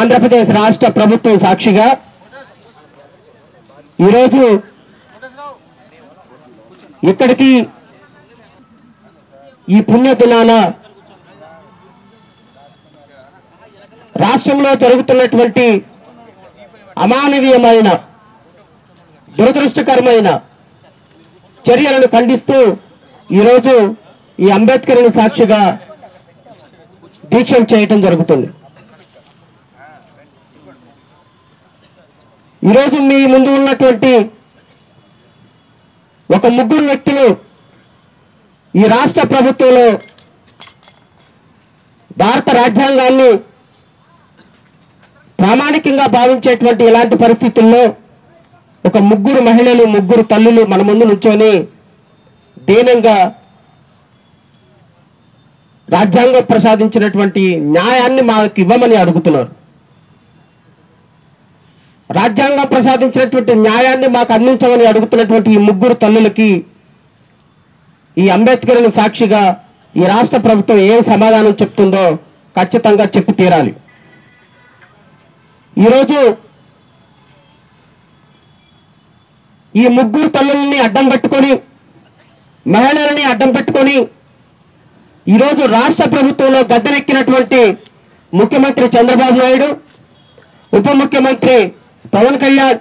ఆంధ్రప్రదేశ్ రాష్ట్ర ప్రభుత్వం సాక్షిగా ఈరోజు ఇక్కడికి ఈ పుణ్య దినాన రాష్ట్రంలో జరుగుతున్నటువంటి అమానవీయమైన దురదృష్టకరమైన చర్యలను ఖండిస్తూ ఈరోజు ఈ అంబేద్కర్ సాక్షిగా దీక్షలు చేయటం జరుగుతుంది. ఈరోజు మీ ముందు ఉన్నటువంటి ఒక ముగ్గురు వ్యక్తులు ఈ రాష్ట్ర ప్రభుత్వంలో భారత రాజ్యాంగాన్ని ప్రామాణికంగా భావించేటువంటి ఇలాంటి పరిస్థితుల్లో ఒక ముగ్గురు మహిళలు, ముగ్గురు తల్లులు మన ముందు నుంచొని దీనంగా రాజ్యాంగం ప్రసాదించినటువంటి న్యాయాన్ని మాకు ఇవ్వమని అడుగుతున్నారు. రాజ్యాంగం ప్రసాదించినటువంటి న్యాయాన్ని మాకు అందించమని అడుగుతున్నటువంటి ఈ ముగ్గురు తల్లులకి ఈ అంబేద్కర్ సాక్షిగా ఈ రాష్ట్ర ప్రభుత్వం ఏం సమాధానం చెప్తుందో ఖచ్చితంగా చెప్పి తీరాలి. ఈరోజు ఈ ముగ్గురు తల్లుల్ని అడ్డం పెట్టుకొని, మహిళలని అడ్డం పెట్టుకొని ఈరోజు రాష్ట్ర ప్రభుత్వంలో గద్దెనెక్కినటువంటి ముఖ్యమంత్రి చంద్రబాబు నాయుడు, ఉప ముఖ్యమంత్రి పవన్ కళ్యాణ్,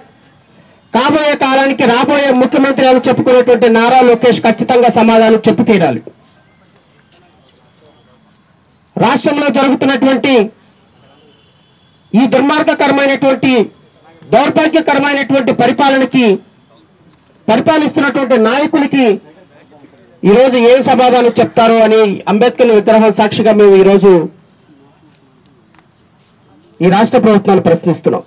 కాబోయే కాలానికి రాబోయే ముఖ్యమంత్రి అని చెప్పుకునేటువంటి నారా లోకేష్ ఖచ్చితంగా సమాధానం చెప్పి తీరాలి. రాష్ట్రంలో జరుగుతున్నటువంటి ఈ దుర్మార్గకరమైనటువంటి, దౌర్భాగ్యకరమైనటువంటి పరిపాలిస్తున్నటువంటి నాయకులకి ఈరోజు ఏం సమాధానం చెప్తారో అని అంబేద్కర్ విగ్రహం సాక్షిగా మేము ఈరోజు ఈ రాష్ట్ర ప్రభుత్వాన్ని ప్రశ్నిస్తున్నాం.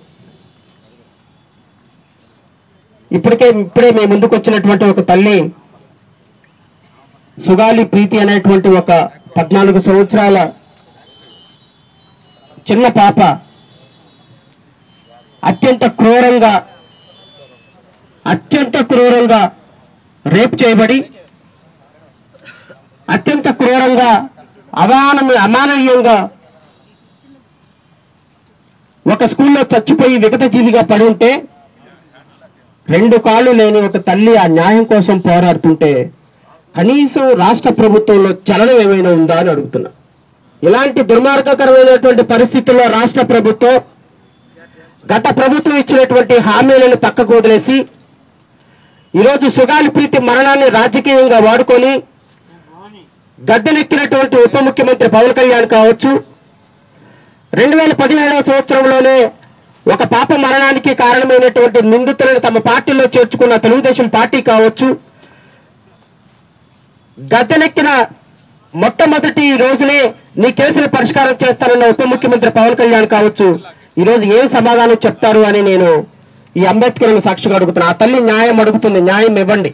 ఇప్పుడే మేము ముందుకు వచ్చినటువంటి ఒక తల్లి సుగాలి ప్రీతి అనేటువంటి ఒక 14 సంవత్సరాల చిన్న పాప అత్యంత క్రూరంగా రేప్ చేయబడి, అత్యంత క్రూరంగా అమానవీయంగా ఒక స్కూల్లో చచ్చిపోయి విగత జీవిగా పడి ఉంటే, 2 కాళ్ళు లేని ఒక తల్లి ఆ న్యాయం కోసం పోరాడుతుంటే కనీసం రాష్ట్ర ప్రభుత్వంలో చలనం ఏమైనా ఉందా అని అడుగుతున్నా. ఇలాంటి దుర్మార్గకరమైనటువంటి పరిస్థితుల్లో రాష్ట్ర ప్రభుత్వం గత ప్రభుత్వం ఇచ్చినటువంటి హామీలను పక్కకు వదిలేసి ఈరోజు సుగాలి ప్రీతి మరణాన్ని రాజకీయంగా వాడుకొని గద్దెనెక్కినటువంటి ఉప ముఖ్యమంత్రి పవన్ కళ్యాణ్ కావచ్చు, 2017వ సంవత్సరంలోనే ఒక పాప మరణానికి కారణమైనటువంటి నిందితులను తమ పార్టీలో చేర్చుకున్న తెలుగుదేశం పార్టీ కావచ్చు, గద్దెనెక్కిన మొట్టమొదటి రోజునే నీ కేసును పరిష్కారం చేస్తానన్న ఉప ముఖ్యమంత్రి పవన్ కళ్యాణ్ కావచ్చు, ఈరోజు ఏం సమాధానం చెప్తారు అని నేను ఈ అంబేద్కర్ సాక్షిగా అడుగుతున్నా. ఆ తల్లి న్యాయం అడుగుతుంది, న్యాయం ఇవ్వండి.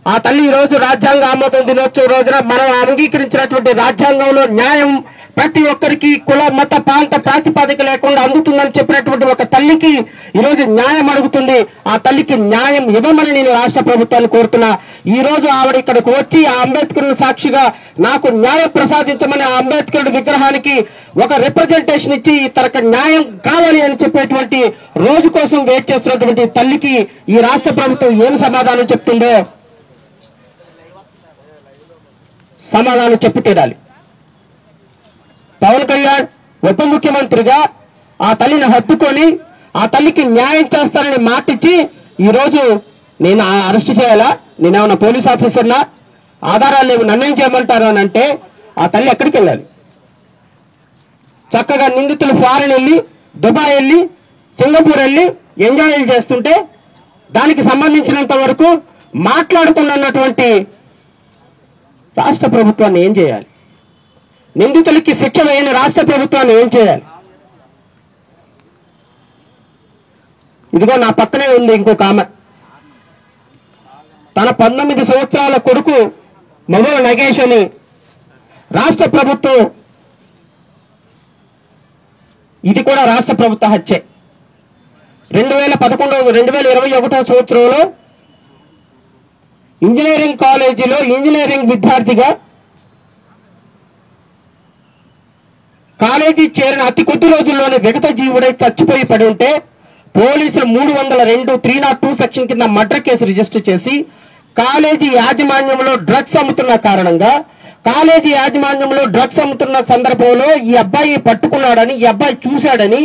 ఆ తల్లి ఈరోజు రాజ్యాంగ ఆమోదం దినోత్సవం రోజున మనం అంగీకరించినటువంటి రాజ్యాంగంలో న్యాయం ప్రతి ఒక్కరికి కుల మత ప్రాంత ప్రాతిపదిక లేకుండా అందుతుందని చెప్పినటువంటి ఒక తల్లికి ఈరోజు న్యాయం అడుగుతుంది. ఆ తల్లికి న్యాయం ఇవ్వమని నేను రాష్ట్ర ప్రభుత్వాన్ని కోరుతున్నా. ఈ రోజు ఆవిడ ఇక్కడికి వచ్చి ఆ అంబేద్కర్ సాక్షిగా నాకు న్యాయం ప్రసాదించమని ఆ అంబేద్కర్ విగ్రహానికి ఒక రిప్రజెంటేషన్ ఇచ్చి తనకు న్యాయం కావాలి అని చెప్పేటువంటి రోజు కోసం వెయిట్ చేస్తున్నటువంటి తల్లికి ఈ రాష్ట్ర ప్రభుత్వం ఏం సమాధానం చెప్తుందో సమాధానం చెప్పి తీరాలి. పవన్ కళ్యాణ్ ఉప ముఖ్యమంత్రిగా ఆ తల్లిని హత్తుకొని ఆ తల్లికి న్యాయం చేస్తానని మాటిచ్చి ఈరోజు నేను అరెస్ట్ చేయాలా, నేనేమన్నా పోలీస్ ఆఫీసర్నా, ఆధారాలు లేవు నన్నేం చేయమంటారు అని అంటే ఆ తల్లి ఎక్కడికి వెళ్ళాలి? చక్కగా నిందితులు ఫారెన్ వెళ్ళి, దుబాయ్ వెళ్ళి, సింగపూర్ వెళ్ళి ఎంజాయ్ చేస్తుంటే దానికి సంబంధించినంత వరకు మాట్లాడుతున్నటువంటి రాష్ట్ర ప్రభుత్వాన్ని ఏం చేయాలి? నిందితులకి శిక్ష వేయని రాష్ట్ర ప్రభుత్వాన్ని ఏం చేయాలి? ఇదిగో నా పక్కనే ఉంది ఇంకొక ఆమె, తన 19 సంవత్సరాల కొడుకు మొగల నగేష్ అని రాష్ట్ర ప్రభుత్వం, ఇది కూడా రాష్ట్ర ప్రభుత్వ హత్యే. 2021 సంవత్సరంలో ఇంజనీరింగ్ కాలేజీలో ఇంజనీరింగ్ విద్యార్థిగా కాలేజీ చేరిన అతి కొద్ది రోజుల్లోనే విగత జీవుడై చచ్చిపోయి పడి ఉంటే పోలీసులు 302 302 సెక్షన్ కింద మర్డర్ కేసు రిజిస్టర్ చేసి కాలేజీ యాజమాన్యంలో డ్రగ్స్ అమ్ముతున్న కారణంగా కాలేజీ యాజమాన్యంలో డ్రగ్స్ అమ్ముతున్న సందర్భంలో ఈ అబ్బాయి పట్టుకున్నాడని ఈ అబ్బాయి చూశాడని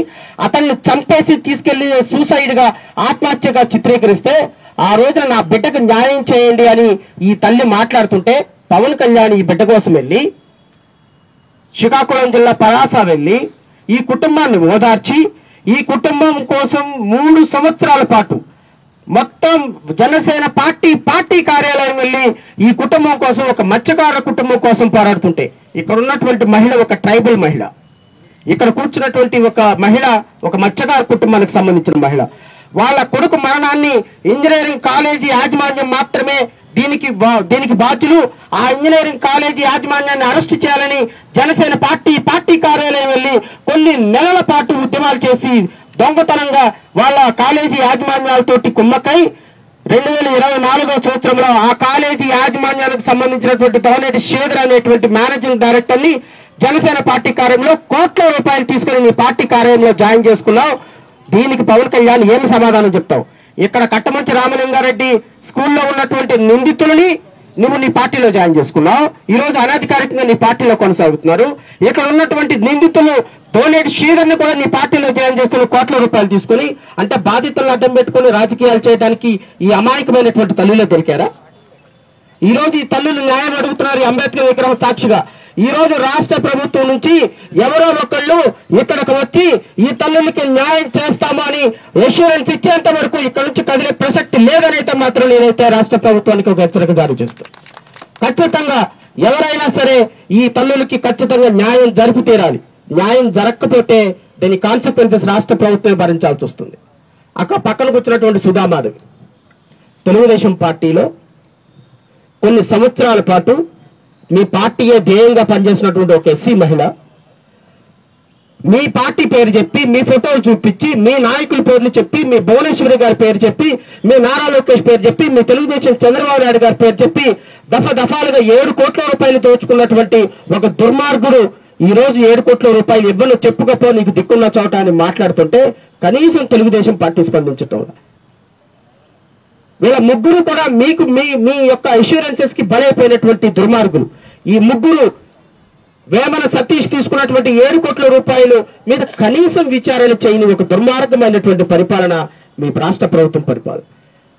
అతన్ని చంపేసి తీసుకెళ్లి సూసైడ్ గా ఆత్మహత్యగా చిత్రీకరిస్తే ఆ రోజున నా బిడ్డకు న్యాయం చేయండి అని ఈ తల్లి మాట్లాడుతుంటే పవన్ కళ్యాణ్ ఈ బిడ్డ కోసం వెళ్ళి శ్రీకాకుళం జిల్లా పలాస వెళ్లి ఈ కుటుంబాన్ని ఓదార్చి ఈ కుటుంబం కోసం 3 సంవత్సరాల పాటు మొత్తం జనసేన పార్టీ కార్యాలయం వెళ్ళి ఈ కుటుంబం కోసం, ఒక మత్స్యకార కుటుంబం కోసం పోరాడుతుంటే ఇక్కడ ఉన్నటువంటి మహిళ ఒక ట్రైబల్ మహిళ, ఇక్కడ కూర్చున్నటువంటి ఒక మహిళ ఒక మత్స్యకార కుటుంబానికి సంబంధించిన మహిళ, వాళ్ళ కొడుకు మరణాన్ని ఇంజనీరింగ్ కాలేజీ యాజమాన్యం మాత్రమే దీనికి బాధ్యులు. ఆ ఇంజనీరింగ్ కాలేజీ యాజమాన్యాన్ని అరెస్టు చేయాలని జనసేన పార్టీ కార్యాలయం వెళ్లి కొన్ని నెలల పాటు ఉద్యమాలు చేసి దొంగతనంగా వాళ్ళ కాలేజీ యాజమాన్యాలతోటి కుమ్మక్కై 2024వ సంవత్సరంలో ఆ కాలేజీ యాజమాన్యానికి సంబంధించినటువంటి దోనేటి శ్రీధర్ అనేటువంటి మేనేజింగ్ డైరెక్టర్ ని జనసేన పార్టీ కార్యాలయంలో కోట్ల రూపాయలు తీసుకుని నీ పార్టీ కార్యాలయంలో జాయిన్ చేసుకున్నావు. దీనికి పవన్ కళ్యాణ్ ఏమి సమాధానం చెప్తావు? ఇక్కడ కట్టమంచి రామలింగారెడ్డి స్కూల్లో ఉన్నటువంటి నిందితులని నువ్వు నీ పార్టీలో జాయిన్ చేసుకున్నావు. ఈ రోజు అనధికారికంగా నీ పార్టీలో కొనసాగుతున్నారు. ఇక్కడ ఉన్నటువంటి నిందితులు దోనేటి శ్రీధర్ ని కూడా నీ పార్టీలో జాయిన్ చేసుకుని కోట్ల రూపాయలు తీసుకుని, అంటే బాధితులను అడ్డం పెట్టుకుని రాజకీయాలు చేయడానికి ఈ అమాయకమైనటువంటి తల్లులే దొరికారా? ఈ రోజు ఈ తల్లులు న్యాయం అడుగుతున్నారు. అంబేద్కర్ విగ్రహం సాక్షిగా ఈ రోజు రాష్ట్ర ప్రభుత్వం నుంచి ఎవరో ఒకళ్ళు ఇక్కడికి వచ్చి ఈ తల్లులకి న్యాయం చేస్తాము అని ఎష్యూరెన్స్ ఇచ్చేంత వరకు ఇక్కడ నుంచి కదిలే ప్రసక్తి లేదనైతే మాత్రం నేనైతే రాష్ట్ర ప్రభుత్వానికి ఒక హెచ్చరిక జారీ చేస్తాను. ఖచ్చితంగా ఎవరైనా సరే ఈ తల్లులకి ఖచ్చితంగా న్యాయం జరిపి తీరాలి. న్యాయం జరగకపోతే దీని కాన్సిక్వెన్సెస్ రాష్ట్ర ప్రభుత్వమే భరించాల్సి వస్తుంది. అక్కడ పక్కన కూర్చున్నటువంటి సుధామాధవి తెలుగుదేశం పార్టీలో కొన్ని సంవత్సరాల పాటు మీ పార్టీయే ధ్యేయంగా పనిచేసినటువంటి ఒక ఎస్సీ మహిళ మీ పార్టీ పేరు చెప్పి, మీ ఫోటోలు చూపించి, మీ నాయకుల పేర్లు చెప్పి, మీ భువనేశ్వరి గారి పేరు చెప్పి, మీ నారా లోకేష్ పేరు చెప్పి, మీ తెలుగుదేశం చంద్రబాబు నాయుడు గారి పేరు చెప్పి దఫాలుగా 7 కోట్ల రూపాయలు దోచుకున్నటువంటి ఒక దుర్మార్గుడు ఈ రోజు 7 కోట్ల రూపాయలు ఇవ్వను చెప్పుకపో నీకు దిక్కున్న చోట అని మాట్లాడుతుంటే కనీసం తెలుగుదేశం పార్టీ స్పందించటం. వీళ్ళ ముగ్గురు కూడా మీకు మీ యొక్క ఇన్సూరెన్సెస్ కి బలైపోయినటువంటి దుర్మార్గులు. ఈ ముగ్గురు వేమన సతీష్ తీసుకున్నటువంటి 7 కోట్ల రూపాయలు మీద కనీసం విచారణ చేయని ఒక దుర్మార్గమైనటువంటి పరిపాలన మీ రాష్ట్ర ప్రభుత్వం పరిపాలన.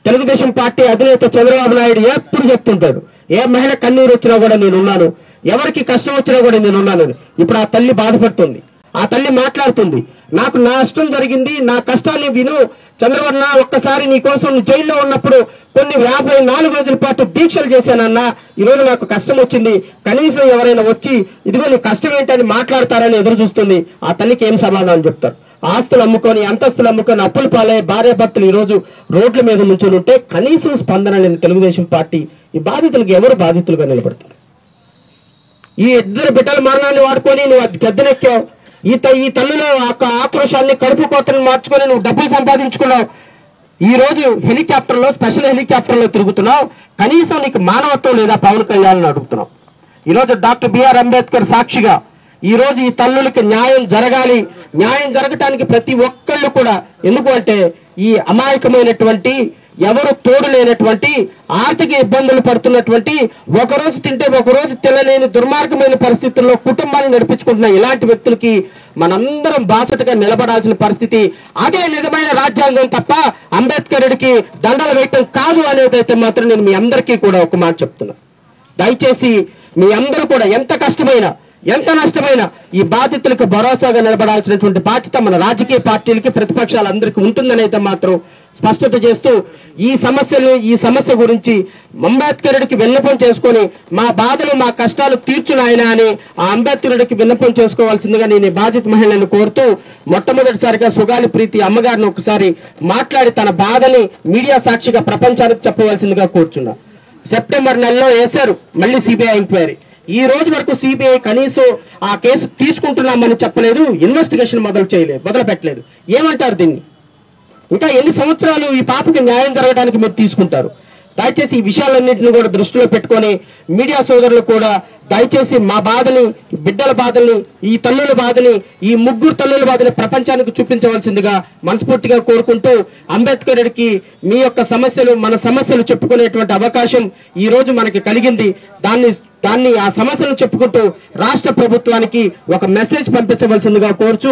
తెలుగుదేశం పార్టీ అధినేత చంద్రబాబు నాయుడు ఎప్పుడు చెప్తుంటాడు, ఏ మహిళ కన్నీరు వచ్చినా కూడా నేనున్నాను, ఎవరికి కష్టం వచ్చినా కూడా నేనున్నాను. ఇప్పుడు ఆ తల్లి బాధపడుతుంది, ఆ తల్లి మాట్లాడుతుంది, నాకు నా నష్టం జరిగింది, నా కష్టాన్ని విను చంద్రబాబు, ఒక్కసారి నీ కోసం జైల్లో ఉన్నప్పుడు కొన్ని 54 రోజుల పాటు దీక్షలు చేశానన్నా, ఈరోజు నాకు కష్టం వచ్చింది, కనీసం ఎవరైనా వచ్చి ఇదిగో నీ కష్టం ఏంటని మాట్లాడతారని ఎదురు చూస్తుంది. ఆ తల్లికి ఏం సమాధానం చెప్తారు? ఆస్తులు అమ్ముకొని, అంతస్తులు అమ్ముకొని, అప్పులు పాలై భార్యాభర్తలు ఈ రోజు రోడ్ల మీద నుంచుని ఉంటే కనీసం స్పందన లేని తెలుగుదేశం పార్టీ ఈ బాధితులకు ఎవరు బాధితులుగా నిలబడతారు? ఈ 2 బిడ్డల మరణాన్ని వాడుకొని నువ్వు గద్దెనెక్కావు. ఈ తల్లులో ఆక్రోశాన్ని, కడుపు కోతను మార్చుకొని నువ్వు డబ్బులు సంపాదించుకున్నావు. ఈ రోజు హెలికాప్టర్లో, స్పెషల్ హెలికాప్టర్లో తిరుగుతున్నావు. కనీసం నీకు మానవత్వం లేదా పవన్ కళ్యాణ్ అడుగుతున్నావు. ఈ రోజు డాక్టర్ బిఆర్ అంబేద్కర్ సాక్షిగా ఈ రోజు ఈ తల్లులకి న్యాయం జరగాలి. న్యాయం జరగటానికి ప్రతి ఒక్కళ్ళు కూడా, ఎందుకు అంటే ఈ అమాయకమైనటువంటి, ఎవరు తోడు లేనటువంటి, ఆర్థిక ఇబ్బందులు పడుతున్నటువంటి, ఒకరోజు తింటే ఒకరోజు తినలేని దుర్మార్గమైన పరిస్థితుల్లో కుటుంబాన్ని నడిపించుకుంటున్న ఇలాంటి వ్యక్తులకి మనందరం బాసటగా నిలబడాల్సిన పరిస్థితి. అదే నిజమైన రాజ్యాంగం తప్ప అంబేద్కరుడికి దండలు వేయటం కాదు అనేదైతే మాత్రం నేను మీ అందరికీ కూడా ఒక మాట చెప్తున్నా. దయచేసి మీ అందరూ కూడా ఎంత కష్టమైనా, ఎంత నష్టమైనా ఈ బాధితులకు భరోసాగా నిలబడాల్సినటువంటి బాధ్యత మన రాజకీయ పార్టీలకి, ప్రతిపక్షాలందరికీ ఉంటుందనైతే మాత్రం స్పష్టత చేస్తూ ఈ సమస్య గురించి అంబేద్కరుడికి విన్నపం చేసుకొని మా బాధలు, మా కష్టాలు తీర్చును ఆయన అని ఆ అంబేద్కరుడికి విన్నపం చేసుకోవాల్సిందిగా నేను బాధిత మహిళలను కోరుతూ, మొట్టమొదటిసారిగా సుగాలి ప్రీతి అమ్మగారిని ఒకసారి మాట్లాడి తన బాధని మీడియా సాక్షిగా ప్రపంచానికి చెప్పవలసిందిగా కోరుచున్నా. సెప్టెంబర్ నెలలో వేశారు మళ్ళీ సిబిఐ ఎంక్వైరీ. ఈ రోజు వరకు సిబిఐ కనీసం ఆ కేసు తీసుకుంటున్నామని చెప్పలేదు, ఇన్వెస్టిగేషన్ మొదలు పెట్టలేదు. ఏమంటారు దీన్ని? ఇంకా ఎన్ని సంవత్సరాలు ఈ పాపకి న్యాయం జరగడానికి మీరు తీసుకుంటారు? దయచేసి ఈ విషయాలన్నింటినీ కూడా దృష్టిలో పెట్టుకొని మీడియా సోదరులు కూడా దయచేసి మా బాధని, బిడ్డల బాధల్ని, ఈ తల్లుల బాధని, ఈ ముగ్గురు తల్లుల బాధని ప్రపంచానికి చూపించవలసిందిగా మనస్ఫూర్తిగా కోరుకుంటూ, అంబేద్కర్ రెడ్డికి మీ యొక్క సమస్యలు, మన సమస్యలు చెప్పుకునేటువంటి అవకాశం ఈ రోజు మనకి కలిగింది. దాన్ని ఆ సమస్యలు చెప్పుకుంటూ రాష్ట్ర ప్రభుత్వానికి ఒక మెసేజ్ పంపించవలసిందిగా కోరుచు